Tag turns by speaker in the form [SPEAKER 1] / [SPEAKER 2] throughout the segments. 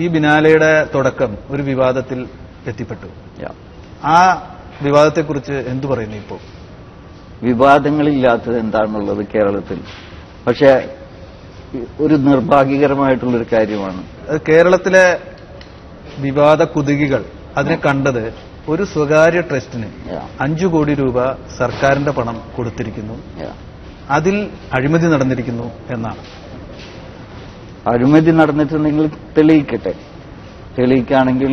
[SPEAKER 1] ഈ ബിനാലെയുടെ തുടക്കം ഒരു വിവാദത്തിൽ എത്തിപ്പെട്ടു. ആ വിവാദത്തെക്കുറിച്ച് എന്തു പറയുന്നു ഇപ്പോൾ?
[SPEAKER 2] വിവാദങ്ങളില്ലാത്തത് എന്താണുള്ളത് കേരളത്തിൽ? പക്ഷെ ഒരു നിർഭാഗ്യകരമായിട്ടുള്ളൊരു കാര്യമാണ്
[SPEAKER 1] കേരളത്തിലെ വിവാദ കുതുകികൾ അതിനെ കണ്ടത് ഒരു സ്വകാര്യ ട്രസ്റ്റിന് 5 കോടി രൂപ സർക്കാരിന്റെ പണം കൊടുത്തിരിക്കുന്നു, അതിൽ അഴിമതി നടന്നിരിക്കുന്നു എന്നാണ്.
[SPEAKER 2] അഴിമതി നടന്നിട്ടുണ്ടെങ്കിൽ തെളിയിക്കട്ടെ. തെളിയിക്കുകയാണെങ്കിൽ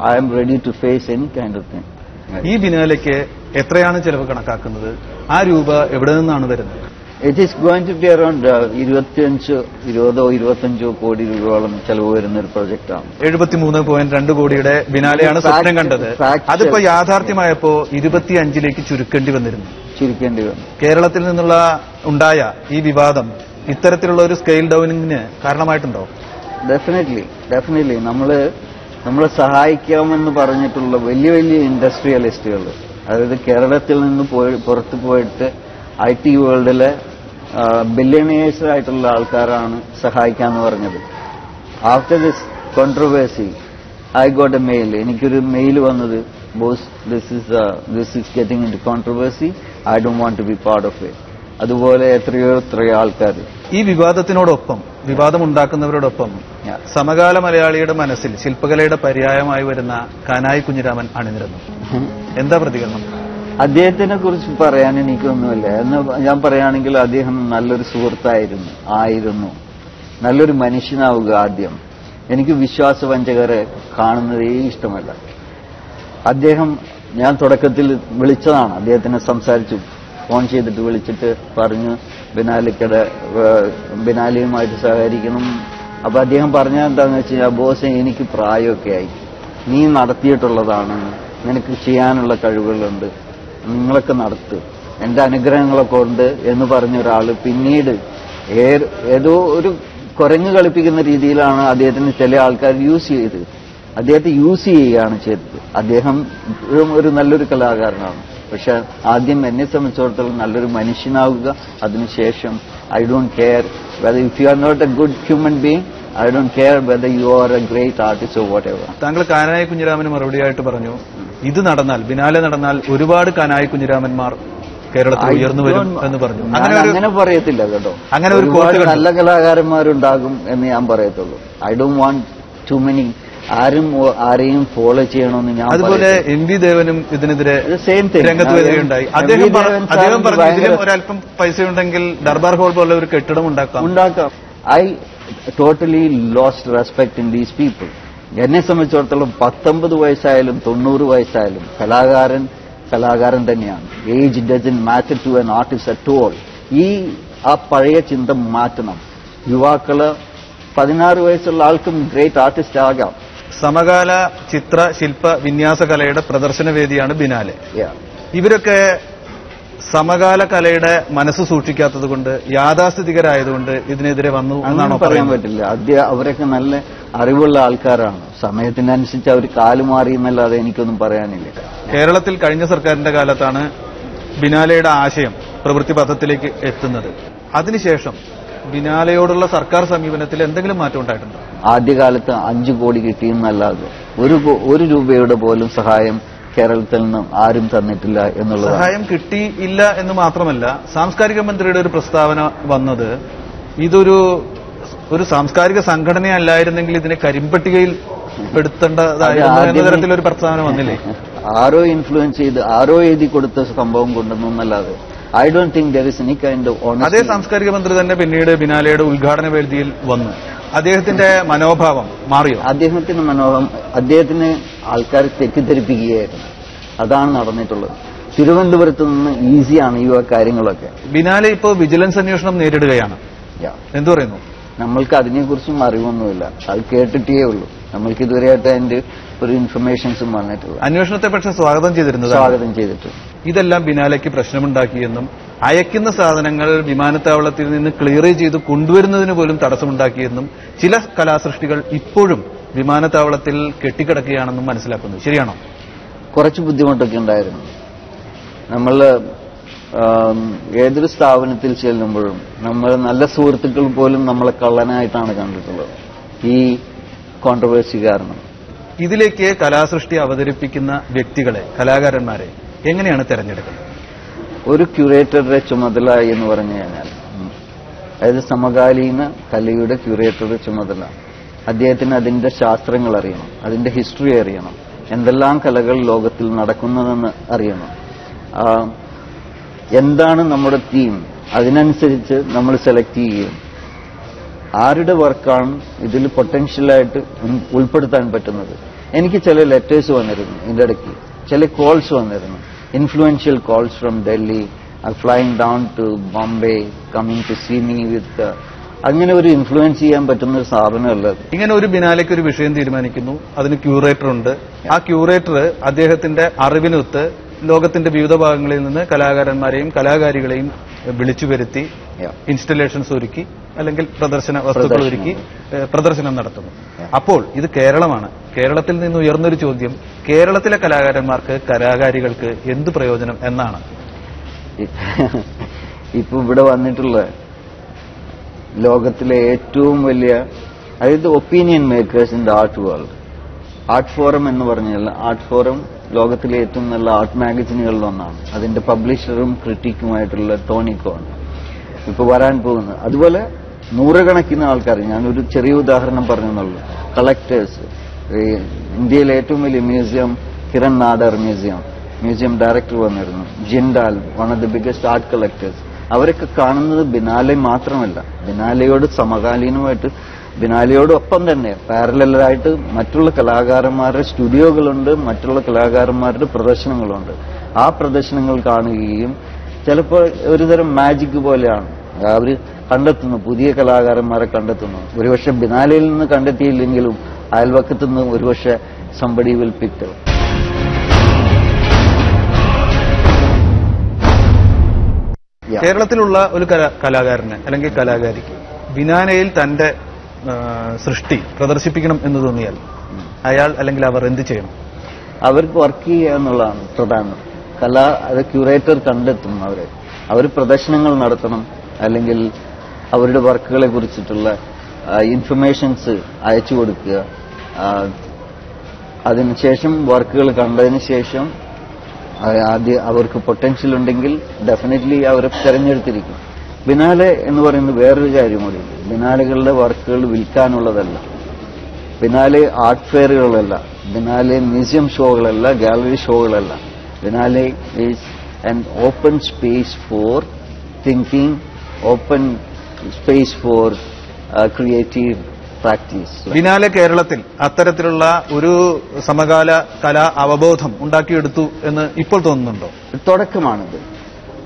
[SPEAKER 2] I am ready to face any kind of thing.
[SPEAKER 1] ഈ ബിനാലയ്ക്ക് എത്രയാണ് ചെലവ് കണക്കാക്കുന്നത്? ആ രൂപ എവിടെ നിന്നാണ് വരുന്നത്?
[SPEAKER 2] It is going to be around 20-25 കോടി രൂപയോളം ചെലവ് വരുന്ന ഒരു പ്രൊജക്ടാണ്.
[SPEAKER 1] 73.2 കോടിയുടെ ബിനാലെയാണ് സ്വപ്നം കണ്ടത്. അതിപ്പോ യാഥാർത്ഥ്യമായപ്പോ 25ലേക്ക് ചുരുക്കേണ്ടി വന്നു. കേരളത്തിൽ നിന്നുള്ള ഉണ്ടായ ഈ വിവാദം ഇത്തരത്തിലുള്ള ഒരു സ്കെയിൽ ഡൌണിങ്ങിന് കാരണമായിട്ടുണ്ടോ?
[SPEAKER 2] ഡെഫിനറ്റ്ലി നമ്മളെ സഹായിക്കാമെന്ന് പറഞ്ഞിട്ടുള്ള വലിയ വലിയ ഇൻഡസ്ട്രിയലിസ്റ്റുകൾ, അതായത് കേരളത്തിൽ നിന്ന് പുറത്തു പോയിട്ട് IT വേൾഡിലെ ബില്യണിയേഴ്സ് ആയിട്ടുള്ള ആൾക്കാരാണ് സഹായിക്കാമെന്ന് പറഞ്ഞത്. After this controversy I got a mail. എനിക്കൊരു മെയിൽ വന്നത്, boss this is getting in to controversy, I don't want to be part of it. അതുപോലെ എത്രയോ ആൾക്കാർ
[SPEAKER 1] ഈ വിവാദത്തിനോടൊപ്പം, വിവാദമുണ്ടാക്കുന്നവരോടൊപ്പം സമകാല മലയാളിയുടെ മനസ്സിൽ ശില്പകലയുടെ പര്യായമായി വരുന്ന കാനായി കുഞ്ഞിരാമൻ അണിനിരന്നു. എന്താ പ്രതികരണം?
[SPEAKER 2] അദ്ദേഹത്തിനെ കുറിച്ച് പറയാൻ എനിക്കൊന്നുമില്ല. എന്ന് ഞാൻ പറയുകയാണെങ്കിൽ അദ്ദേഹം നല്ലൊരു സുഹൃത്തായിരുന്നു, നല്ലൊരു മനുഷ്യനാവുക. ആദ്യം എനിക്ക് വിശ്വാസവഞ്ചകരെ കാണുന്നതേ ഇഷ്ടമല്ല. ഞാൻ തുടക്കത്തിൽ വിളിച്ചതാണ്, അദ്ദേഹത്തിനെ സംസാരിച്ചു, ഫോൺ ചെയ്തിട്ട് വിളിച്ചിട്ട് പറഞ്ഞു ബിനാലിയുമായിട്ട് സഹകരിക്കണം. അപ്പൊ അദ്ദേഹം പറഞ്ഞത് എന്താന്ന് വെച്ചാൽ, ബോസ് എനിക്ക് പ്രായമൊക്കെ ആയി, നീ നടത്തിയിട്ടുള്ളതാണ്, നിനക്ക് ചെയ്യാനുള്ള കഴിവുകളുണ്ട്, നിങ്ങളൊക്കെ നടത്ത്, എന്റെ അനുഗ്രഹങ്ങളൊക്കെ ഉണ്ട് എന്ന് പറഞ്ഞൊരാള് പിന്നീട് ഏതോ ഒരു കുരങ്ങ് കളിപ്പിക്കുന്ന രീതിയിലാണ് അദ്ദേഹത്തിന് ചില ആൾക്കാർ അദ്ദേഹത്തെ യൂസ് ചെയ്യുകയാണ് ചെയ്തത്. അദ്ദേഹം ഒരു നല്ലൊരു കലാകാരനാണ്. പക്ഷെ ആദ്യം എന്നെ സംബന്ധിച്ചിടത്തോളം നല്ലൊരു മനുഷ്യനാവുക. അതിനുശേഷം I don't care whether if you are not a good human being, I don't care whether you are a great artist or whatever.
[SPEAKER 1] താങ്കൾ കാനായി കുഞ്ഞിരാമന് മറുപടിയായിട്ട് പറഞ്ഞു, ഇത് നടന്നാൽ, ബിനാലെ നടന്നാൽ ഒരുപാട് കാനായി കുഞ്ഞിരാമന്മാർ കേരളത്തിൽ ഉയർന്നു വരും എന്ന് പറഞ്ഞു.
[SPEAKER 2] അങ്ങനെ പറയത്തില്ല കേട്ടോ. അങ്ങനെ ഒരുപാട് നല്ല കലാകാരന്മാരുണ്ടാകും എന്ന് ഞാൻ പറയത്തുള്ളൂ. I don't want to many ആരെയും ഫോളോ ചെയ്യണമെന്ന് ഞാൻ.
[SPEAKER 1] അതുപോലെ MV ദേവനും ഇതിനെതിരെ രംഗത്ത് വരികയുണ്ടായി. അദ്ദേഹം പറഞ്ഞു, ഇതിലും ഒരല്പം പൈസ ഉണ്ടെങ്കിൽ ദർബാർ ഹോൾ പോലെ ഒരു കെട്ടിടം ഉണ്ടാക്കാം.
[SPEAKER 2] I totally lost respect in these people. എന്നെ സംബന്ധിച്ചിടത്തോളം 19 വയസ്സായാലും 90 വയസ്സായാലും കലാകാരൻ തന്നെയാണ്. Age doesn't matter to an artist at all. ആ പഴയ ചിന്ത മാറ്റണം. യുവാക്കള് 16 വയസ്സുള്ള ആൾക്കും ഗ്രേറ്റ് ആർട്ടിസ്റ്റ് ആകാം.
[SPEAKER 1] സമകാല ചിത്ര ശില്പ വിന്യാസ കലയുടെ പ്രദർശന വേദിയാണ് ബിനാലെ. ഇവരൊക്കെ സമകാല കലയുടെ മനസ്സ് സൂക്ഷിക്കാത്തത് കൊണ്ട്, യാഥാസ്ഥിതികരായതുകൊണ്ട് ഇതിനെതിരെ വന്നു എന്നാണോ?
[SPEAKER 2] പറയാൻ പറ്റില്ല. അവരൊക്കെ നല്ല അറിവുള്ള ആൾക്കാരാണ്. സമയത്തിനനുസരിച്ച് അവർ കാലുമാറി എന്നല്ലാതെ എനിക്കൊന്നും പറയാനില്ല.
[SPEAKER 1] കേരളത്തിൽ കഴിഞ്ഞ സർക്കാരിന്റെ കാലത്താണ് ബിനാലെയുടെ ആശയം പ്രവൃത്തി പഥത്തിലേക്ക് എത്തുന്നത്. അതിനുശേഷം ബിനാലെയോടുള്ള സർക്കാർ സമീപനത്തിൽ എന്തെങ്കിലും മാറ്റം ഉണ്ടായിട്ടുണ്ടോ?
[SPEAKER 2] ആദ്യകാലത്ത് 5 കോടി കിട്ടിയെന്നല്ലാതെ ഒരു രൂപയുടെ പോലും സഹായം കേരളത്തിൽ നിന്നും ആരും തന്നിട്ടില്ല എന്നുള്ളത്.
[SPEAKER 1] സഹായം കിട്ടിയില്ല എന്ന് മാത്രമല്ല, സാംസ്കാരിക മന്ത്രിയുടെ ഒരു പ്രസ്താവന വന്നത്, ഇതൊരു സാംസ്കാരിക സംഘടനയല്ലായിരുന്നെങ്കിൽ ഇതിനെ കരിമ്പട്ടികയിൽ പെടുത്തേണ്ടതായിരുന്നു എന്ന തരത്തിലൊരു പ്രസ്താവന വന്നില്ലേ?
[SPEAKER 2] ആരോ ഇൻഫ്ലുവൻസ് ചെയ്ത് ആരോ എഴുതി കൊടുത്ത സംഭവം കൊണ്ടുവന്നല്ലാതെ I don't think there is any kind of honesty.
[SPEAKER 1] അതേ സാംസ്കാരിക മന്ത്രി തന്നെ പിന്നീട് ബിനാലെയുടെ ഉദ്ഘാടന വേദിയിൽ വന്നു. അദ്ദേഹത്തിന്റെ മനോഭാവം മാറിയോ?
[SPEAKER 2] അദ്ദേഹത്തിന് ആൾക്കാർ തെറ്റിദ്ധരിപ്പിക്കുകയായിരുന്നു. അതാണ് നടന്നിട്ടുള്ളത്. തിരുവനന്തപുരത്ത് നിന്ന് ഈസിയാണ് ഈ കാര്യങ്ങളൊക്കെ.
[SPEAKER 1] ബിനാലെ ഇപ്പോൾ വിജിലൻസ് അന്വേഷണം നേരിടുകയാണ്. എന്തു പറയുന്നു?
[SPEAKER 2] നമ്മൾക്ക് അതിനെക്കുറിച്ചും അറിവൊന്നുമില്ല. അത് കേട്ടിട്ടേ ഉള്ളൂ. നമ്മൾക്ക് ഇതുവരെയായിട്ട് അതിന്റെ ഒരു ഇൻഫർമേഷൻസും വന്നിട്ടുള്ളൂ.
[SPEAKER 1] അന്വേഷണത്തെ പക്ഷേ സ്വാഗതം ചെയ്തിട്ടുണ്ട്. ഇതെല്ലാം ബിനാലെക്ക് പ്രശ്നമുണ്ടാക്കിയെന്നും അയക്കുന്ന സാധനങ്ങൾ വിമാനത്താവളത്തിൽ നിന്ന് ക്ലിയർ ചെയ്ത് കൊണ്ടുവരുന്നതിന് പോലും തടസ്സമുണ്ടാക്കിയെന്നും ചില കലാസൃഷ്ടികൾ ഇപ്പോഴും വിമാനത്താവളത്തിൽ കെട്ടിക്കിടക്കുകയാണെന്നും മനസ്സിലാക്കുന്നു. ശരിയാണോ?
[SPEAKER 2] കുറച്ച് ബുദ്ധിമുട്ടൊക്കെ ഉണ്ടായിരുന്നു. നമ്മൾ ഏതൊരു സ്ഥാപനത്തിൽ ചെല്ലുമ്പോഴും നമ്മൾ നല്ല സുഹൃത്തുക്കൾ പോലും നമ്മളെ കള്ളനായിട്ടാണ് കണ്ടിട്ടുള്ളത്. ഈ കോൺട്രവേഴ്സി കാരണം.
[SPEAKER 1] ഇതിലേക്ക് കലാസൃഷ്ടി അവതരിപ്പിക്കുന്ന വ്യക്തികളെ, കലാകാരന്മാരെ എങ്ങനെയാണ് തെരഞ്ഞെടുക്കുന്നത്?
[SPEAKER 2] ഒരു ക്യൂറേറ്ററുടെ ചുമതല എന്ന് പറഞ്ഞു കഴിഞ്ഞാൽ, അതായത് സമകാലീന കലയുടെ ക്യൂറേറ്ററുടെ ചുമതല, അദ്ദേഹത്തിന് അതിന്റെ ശാസ്ത്രങ്ങൾ അറിയണം, അതിന്റെ ഹിസ്റ്ററി അറിയണം, എന്തെല്ലാം കലകൾ ലോകത്തിൽ നടക്കുന്നതെന്ന് അറിയണം, എന്താണ് നമ്മുടെ തീം, അതിനനുസരിച്ച് നമ്മൾ സെലക്ട് ചെയ്യുകയും ആരുടെ വർക്കാണ് ഇതിൽ പൊട്ടൻഷ്യലായിട്ട് ഉൾപ്പെടുത്താൻ പറ്റുന്നത്. എനിക്ക് ചില ലെറ്റേഴ്സ് വന്നിരുന്നു ഇതിന്റെ ഇടയ്ക്ക്, ചില കോൾസ് വന്നിരുന്നു, influential calls from Delhi, flying down to Bombay, coming to see me with. അങ്ങനെ ഒരു ഇൻഫ്ലുവൻസ് ചെയ്യാൻ പറ്റുന്ന ഒരു സാധനമല്ല.
[SPEAKER 1] ഇങ്ങനെ ഒരു ബിനാലേക്ക് ഒരു വിഷയം തീരുമാനിക്കുന്നു, അതിന് ക്യൂറേറ്റർ ഉണ്ട്. ആ ക്യൂറേറ്റർ അദ്ദേഹത്തിന്റെ അറിവിനൊത്ത് ലോകത്തിന്റെ വിവിധ ഭാഗങ്ങളിൽ നിന്ന് കലാകാരന്മാരെയും കലാകാരികളെയും വിളിച്ചു വരുത്തി ഇൻസ്റ്റലേഷൻസ് ഒരുക്കി അല്ലെങ്കിൽ പ്രദർശന വസ്തുക്കൾ ഒരുക്കി പ്രദർശനം നടത്തുന്നു. അപ്പോൾ ഇത് കേരളമാണ്. കേരളത്തിൽ നിന്ന് ഉയർന്നൊരു ചോദ്യം, കേരളത്തിലെ കലാകാരന്മാർക്ക്, കലാകാരികൾക്ക് എന്ത് പ്രയോജനം എന്നാണ്.
[SPEAKER 2] ഇപ്പൊ ഇവിടെ വന്നിട്ടുള്ള ലോകത്തിലെ ഏറ്റവും വലിയ, അതായത് opinion makers in the art world, art forum എന്ന് പറഞ്ഞാൽ, ആർട്ട് ഫോറം ലോകത്തിലെ ഏറ്റവും നല്ല ആർട്ട് മാഗസിനുകളിലൊന്നാണ്. അതിന്റെ പബ്ലിഷറും ക്രിറ്റിക്കുമായിട്ടുള്ള ടോണിക്കോൺ ഇപ്പൊ വരാൻ പോകുന്നത്. അതുപോലെ നൂറുകണക്കിന് ആൾക്കാർ, ഞാനൊരു ചെറിയ ഉദാഹരണം പറഞ്ഞെന്നുള്ളൂ, കളക്ടേഴ്സ്. ഇന്ത്യയിലെ ഏറ്റവും വലിയ museum Kiran Nadar museum director വന്നിരുന്നു, Jindal, one of the biggest art collectors. അവരൊക്കെ കാണുന്നത് ബിനാലെ മാത്രമല്ല, ബിനാലയോട് സമകാലീനമായിട്ട്, ബിനാലയോടൊപ്പം തന്നെ പാരലലായിട്ട് മറ്റുള്ള കലാകാരന്മാരുടെ സ്റ്റുഡിയോകളുണ്ട്, മറ്റുള്ള കലാകാരന്മാരുടെ പ്രദർശനങ്ങളുണ്ട്. ആ പ്രദർശനങ്ങൾ കാണുകയും ചിലപ്പോൾ ഒരുതരം മാജിക് പോലെയാണ് അവർ കണ്ടെത്തുന്നു, പുതിയ കലാകാരന്മാരെ കണ്ടെത്തുന്നു. ഒരുപക്ഷെ ബിനാലയിൽ നിന്ന് കണ്ടെത്തിയില്ലെങ്കിലും അയൽവക്കത്തു നിന്ന് ഒരുപക്ഷെ സംബഡി വിൽ പിക്ക്.
[SPEAKER 1] കേരളത്തിലുള്ള ഒരു കലാകാരന് അല്ലെങ്കിൽ കലാകാരിക്ക് ബിനാലയിൽ തന്റെ സൃഷ്ടി പ്രദർശിപ്പിക്കണം എന്ന് തോന്നിയാൽ അയാൾ അല്ലെങ്കിൽ അവർ എന്ത് ചെയ്യണം?
[SPEAKER 2] അവർക്ക് വർക്ക് ചെയ്യുക എന്നുള്ളതാണ് പ്രധാനം. അത് ക്യൂറേറ്റർ കണ്ടെത്തും. അവർ പ്രദർശനങ്ങൾ നടത്തണം, അല്ലെങ്കിൽ അവരുടെ വർക്കുകളെ കുറിച്ചിട്ടുള്ള ഇൻഫർമേഷൻസ് അയച്ചു കൊടുക്കുക. അതിനുശേഷം വർക്കുകൾ കണ്ടതിന് ശേഷം ആദ്യം അവർക്ക് പൊട്ടൻഷ്യൽ ഉണ്ടെങ്കിൽ ഡെഫിനറ്റ്ലി അവരെ തെരഞ്ഞെടുത്തിരിക്കും. ബിനാലെ എന്ന് പറയുന്നത് വേറൊരു കാര്യം കൂടിയുണ്ട്. ബിനാലകളുടെ വർക്കുകൾ വിൽക്കാനുള്ളതല്ല, ബിനാലെ ആർട്ട് ഫെയറുകളല്ല, ബിനാലെ മ്യൂസിയം ഷോകളല്ല, ഗാലറി ഷോകളല്ല. Biennale is an open space for thinking, open space for creative practice.
[SPEAKER 1] Biennale കേരളത്തിൽ അത്തരത്തിലുള്ള ഒരു സമകാല കലാ അവബോധം ഉണ്ടാക്കിയെടുത്തു എന്ന് ഇപ്പോൾ തോന്നുന്നുണ്ടോ?
[SPEAKER 2] തുടക്കമാണിത്,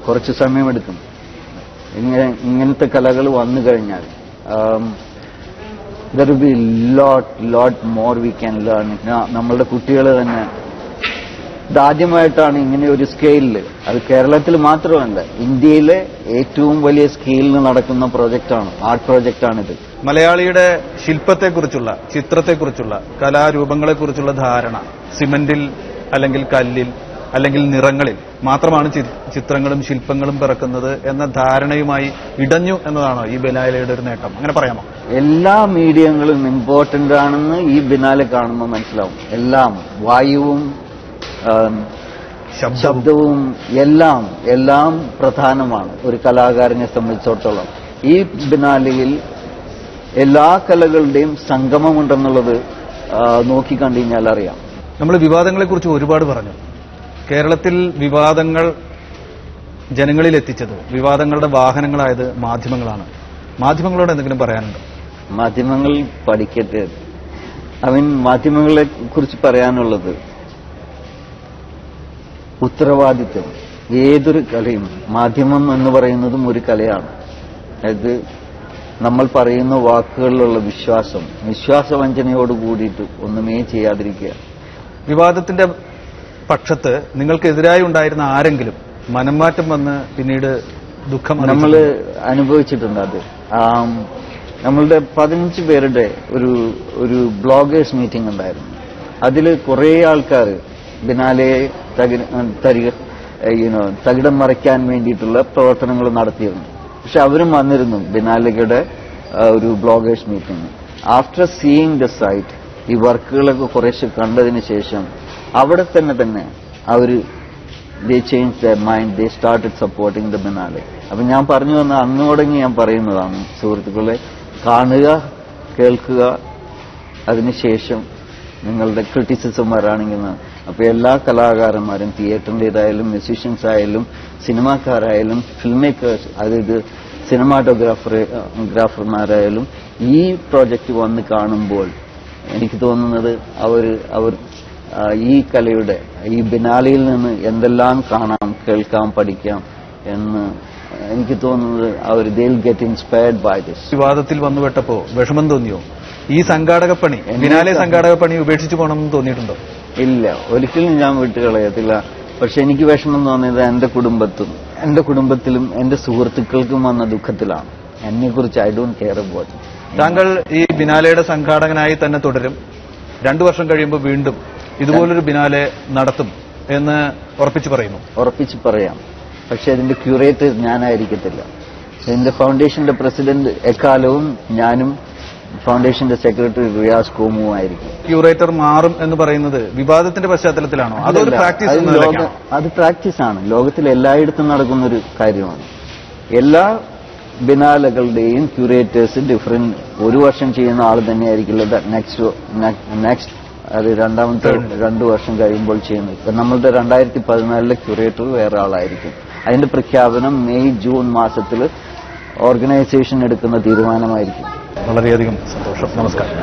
[SPEAKER 2] കുറച്ച് സമയമെടുക്കും. ഇങ്ങനത്തെ കലകൾ വന്നു കഴിഞ്ഞാൽ there will be lot more we can learn. നമ്മളുടെ കുട്ടികൾ തന്നെ ഇതാദ്യമായിട്ടാണ് ഇങ്ങനെ ഒരു സ്കെയിലിൽ, അത് കേരളത്തിൽ മാത്രമല്ല ഇന്ത്യയിലെ ഏറ്റവും വലിയ സ്കെയിലിൽ നടക്കുന്ന പ്രോജക്റ്റാണ്, ആർട്ട് പ്രോജക്റ്റാണിത്.
[SPEAKER 1] മലയാളിയുടെ ശില്പത്തെക്കുറിച്ചുള്ള, ചിത്രത്തെക്കുറിച്ചുള്ള, കലാരൂപങ്ങളെക്കുറിച്ചുള്ള ധാരണ സിമന്റിൽ അല്ലെങ്കിൽ കല്ലിൽ അല്ലെങ്കിൽ നിറങ്ങളിൽ മാത്രമാണ് ചിത്രങ്ങളും ശില്പങ്ങളും പിറക്കുന്നത് എന്ന ധാരണയുമായി ഇടഞ്ഞു എന്നതാണോ ഈ ബിനാലയുടെ ഒരു നേട്ടം? അങ്ങനെ പറയാമോ?
[SPEAKER 2] എല്ലാ മീഡിയങ്ങളും ഇമ്പോർട്ടന്റ് ആണെന്ന് ഈ ബിനാലെ കാണുമ്പോൾ മനസ്സിലാവും. എല്ലാം, വായുവും ശബ്ദവും എല്ലാം പ്രധാനമാണ് ഒരു കലാകാരനെ സംബന്ധിച്ചിടത്തോളം. ഈ ബിനാലയിൽ എല്ലാ കലകളുടെയും സംഗമമുണ്ടെന്നുള്ളത് നോക്കിക്കണ്ടു കഴിഞ്ഞാൽ അറിയാം.
[SPEAKER 1] നമ്മൾ വിവാദങ്ങളെക്കുറിച്ച് ഒരുപാട് പറഞ്ഞു. കേരളത്തിൽ വിവാദങ്ങൾ ജനങ്ങളിൽ എത്തിച്ചത്, വിവാദങ്ങളുടെ വാഹനങ്ങളായത് മാധ്യമങ്ങളാണ്. മാധ്യമങ്ങളോട് എന്തെങ്കിലും പറയാനുണ്ടോ?
[SPEAKER 2] മാധ്യമങ്ങൾ പഠിക്കട്ടെ. മാധ്യമങ്ങളെ കുറിച്ച് പറയാനുള്ളത്, ഉത്തരവാദിത്വം. ഏതൊരു കലയും, മാധ്യമം എന്ന് പറയുന്നതും ഒരു കലയാണ്. അതായത് നമ്മൾ പറയുന്ന വാക്കുകളിലുള്ള വിശ്വാസവഞ്ചനയോട് കൂടിയിട്ട് ഒന്നുമേ ചെയ്യാതിരിക്കുക.
[SPEAKER 1] വിവാദത്തിന്റെ പക്ഷത്ത് നിങ്ങൾക്കെതിരായി ഉണ്ടായിരുന്ന ആരെങ്കിലും മനംമാറ്റം വന്ന് പിന്നീട് ദുഃഖം
[SPEAKER 2] നമ്മൾ അനുഭവിച്ചിട്ടുണ്ട്. അത് നമ്മളുടെ 15 പേരുടെ ഒരു ബ്ലോഗേഴ്സ് മീറ്റിംഗ് ഉണ്ടായിരുന്നു. അതിൽ കുറേ ആൾക്കാർ ബിനാലയെ തകിടം മറിക്കാൻ വേണ്ടിയിട്ടുള്ള പ്രവർത്തനങ്ങൾ നടത്തിയിരുന്നു. പക്ഷെ അവരും വന്നിരുന്നു ബിനാലയുടെ ഒരു bloggers meeting. After seeing the site ഈ വർക്കുകളൊക്കെ കുറേശ്ശെ കണ്ടതിന് ശേഷം അവിടെ തന്നെ അവർ they changed their mind, they started supporting the Biennale. അപ്പം ഞാൻ പറഞ്ഞു വന്ന അന്ന് തുടങ്ങി ഞാൻ പറയുന്നതാണ്, സുഹൃത്തുക്കളെ, കാണുക, കേൾക്കുക, അതിനുശേഷം നിങ്ങളുടെ ക്രിറ്റിസിസം വരാണെങ്കിൽ. അപ്പോൾ എല്ലാ കലാകാരന്മാരും, തിയേറ്ററിൻ്റെതായാലും മ്യൂസീഷ്യൻസ് ആയാലും സിനിമാക്കാരായാലും ഫിൽം മേക്കേഴ്സ്, അതായത് സിനിമാറ്റോഗ്രാഫർമാരായാലും ഈ പ്രോജക്റ്റ് വന്ന് കാണുമ്പോൾ എനിക്ക് തോന്നുന്നത് അവർ ഈ കലയുടെ ഈ ബിനാലയിൽ നിന്ന് എന്തെല്ലാം കാണാം, കേൾക്കാം, പഠിക്കാം എന്ന് എനിക്ക് തോന്നുന്നത് അവർ they'll get inspired by this.
[SPEAKER 1] വിവാദത്തിൽ വന്നുപെട്ടപ്പോ വിഷമം തോന്നിയോ? ഈ സംഘാടക പണി, ബിനാലെ സംഘാടക പണി ഉപേക്ഷിച്ചു പോകണമെന്ന് തോന്നിയിട്ടുണ്ടോ?
[SPEAKER 2] ഇല്ല, ഒരിക്കലും ഞാൻ വിട്ടുകളയത്തില്ല. പക്ഷെ എനിക്ക് വിഷമം തോന്നിയത് എന്റെ കുടുംബത്തിലും എന്റെ സുഹൃത്തുക്കൾക്കും വന്ന ദുഃഖത്തിലാണ്. എന്നെക്കുറിച്ച് ഐ ഡോണ്ട് കെയർ അബൌട്ട്.
[SPEAKER 1] താങ്കൾ ഈ ബിനാലയുടെ സംഘാടകനായി തന്നെ തുടരും, 2 വർഷം കഴിയുമ്പോൾ വീണ്ടും ഇതുപോലൊരു ബിനാലെ നടത്തും എന്ന് ഉറപ്പിച്ചു പറയുന്നു?
[SPEAKER 2] ഉറപ്പിച്ച് പറയാം. പക്ഷെ അതിന്റെ ക്യൂറേറ്റർ ഞാനായിരിക്കത്തില്ല. ഇതിന്റെ ഫൗണ്ടേഷന്റെ പ്രസിഡന്റ് എക്കാലവും ഞാനും ഫൗണ്ടേഷന്റെ സെക്രട്ടറി റിയാസ് കോമു ആയിരിക്കും.
[SPEAKER 1] ക്യൂറേറ്റർ മാറും എന്ന് പറയുന്നത് വിവാദത്തിന്റെ പശ്ചാത്തലത്തിലാണോ? അതൊരു പ്രാക്ടീസ്?
[SPEAKER 2] അത് പ്രാക്ടീസാണ്. ലോകത്തിൽ എല്ലായിടത്തും നടക്കുന്നൊരു കാര്യമാണ്. എല്ലാ ബിനാലകളുടെയും ക്യൂറേറ്റേഴ്സ് ഡിഫറെന്റ്. 1 വർഷം ചെയ്യുന്ന ആൾ തന്നെയായിരിക്കില്ല നെക്സ്റ്റ് അത് രണ്ടാമത്തെ 2 വർഷം കഴിയുമ്പോൾ ചെയ്യുന്നത്. ഇപ്പം നമ്മളുടെ 2014 ക്യൂറേറ്റർ വേറെ ആളായിരിക്കും. അതിന്റെ പ്രഖ്യാപനം മെയ് ജൂൺ മാസത്തിൽ ഓർഗനൈസേഷൻ എടുക്കുന്ന തീരുമാനമായിരിക്കും.
[SPEAKER 1] വളരെയധികം സന്തോഷം. നമസ്കാരം.